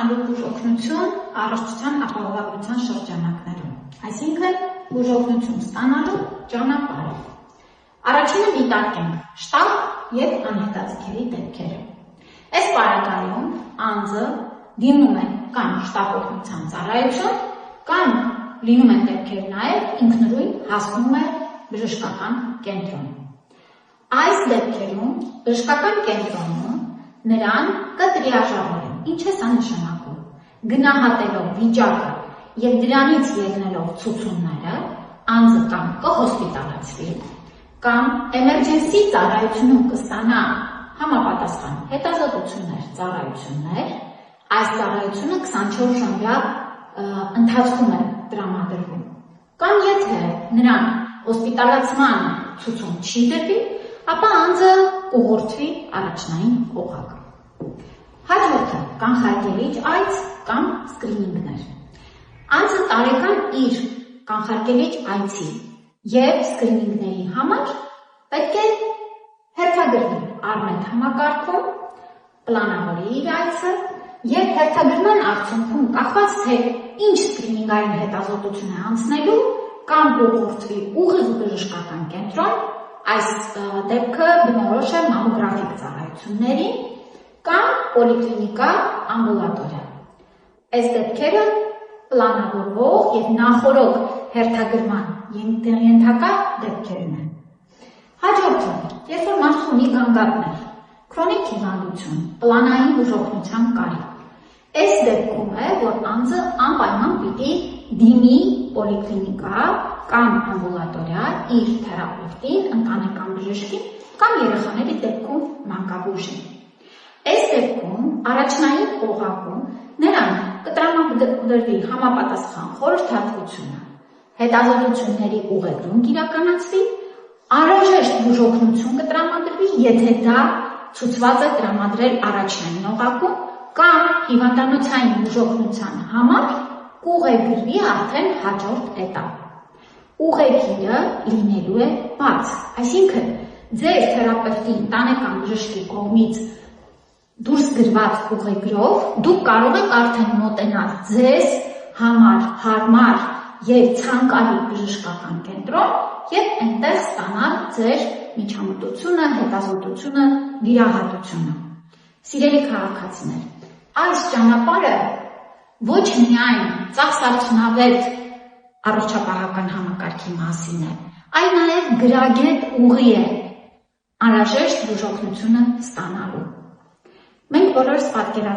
ստանալու բուժօգնություն առողջության ապահովագրության շրջանակներում, այսինքն բուժօգնություն ստանալու ճանապարհը։ Առաջինը դիտարկենք շտապ եւ անհետաձգելի դեպքերը։ Այս պարագայում անձը դիմում է կամ շտապ օգնության ծառայություն, կամ լինում են դեպքեր նաեւ ինքնուրույն հասնում է բժշկական կենտրոն։ Այս դեպքերում բժշկական կենտրոնում նրան կտրիաժավորեն։ Ինչ է սա նշանակում։ Գնահատելով վիճակը եւ դրանից ելնելով ցուցումները, անձը կամ կհոսպիտալացվի, կամ էմերջենսի ծառայությունում կստանա համապատասխան հետազոտություններ, ծառայություններ, այս ծառայությունը 24 ժամվա ընթացքում է տրամադրվում։ Կամ եթե նրան հոսպիտալացման ցուցում չի դեպի, ապա անձը ուղղորդվի առաջնային օղակ։ Հաջորդը կանխարգելիչ այց կամ սկրինինգներ։ Անձը տարեկան իր կանխարգելիչ այցի եւ սկրինինգների համար պետք է հերթագրվի առնետ համակարգում, պլանավորի իր այցը եւ հերթագրման արդյունքում կախված թե ինչ սկրինինգային հետազոտություն է անցնելու կամ ուղղորդվի ուղիղ բժշկական կենտրոն, այս դեպքը բնորոշ է մամոգրաֆիկ ծառայություններին կամ պոլիկլինիկա ամբուլատորիա։ Այս դեպքերը պլանավորվող եւ նախորոք հերթագրման ենթակա դեպքերն են։ Հաջորդը, երբ որ մարդը ունի գանգատներ, քրոնիկ հիվանդություն, պլանային բուժօգնության կարիք, այս դեպքում է, որ անձը անպայման պիտի դիմի պոլիկլինիկա կամ ամբուլատորիա իր թերապևտին, ընտանեկան բժշկին կամ երեխաների դեպքում մանկաբույժին։ Այս դեպքում առաջնային օղակում նրան կտրամադրվի համապատասխան խորհրդատվությունը, հետազոտությունների ուղղագրում կիրականացվի, անհրաժեշտ բուժօգնություն կտրամադրվի, եթե դա ցուցված է տրամադրել առաջնային օղակում կամ հիվանդանոցային բուժօգնության համար կուղեգրվի արդեն հաջորդ էտապ։ Ուղեգիրը լինելու է բաց, այսինքն ձեր թերապևտի ընտանեկան բժշկի կողմից դուրս գրված ուղեգրով դուք կարող եք արդեն մոտենալ ձեզ համար հարմար եւ ցանկալի բժշկական կենտրոն եւ այնտեղ ստանալ ձեր միջամտությունը, հետազոտությունը, վիրահատությունը։ Սիրելի քաղաքացիներ, այս ճանապարհը ոչ միայն ծախսարդյունավետ առողջապահական համակարգի մասին է, այլ նաև գրագետ ուղի է անհրաժեշտ բուժօգնությունը ստանալու։ Մենք բոլորս պատկերացնում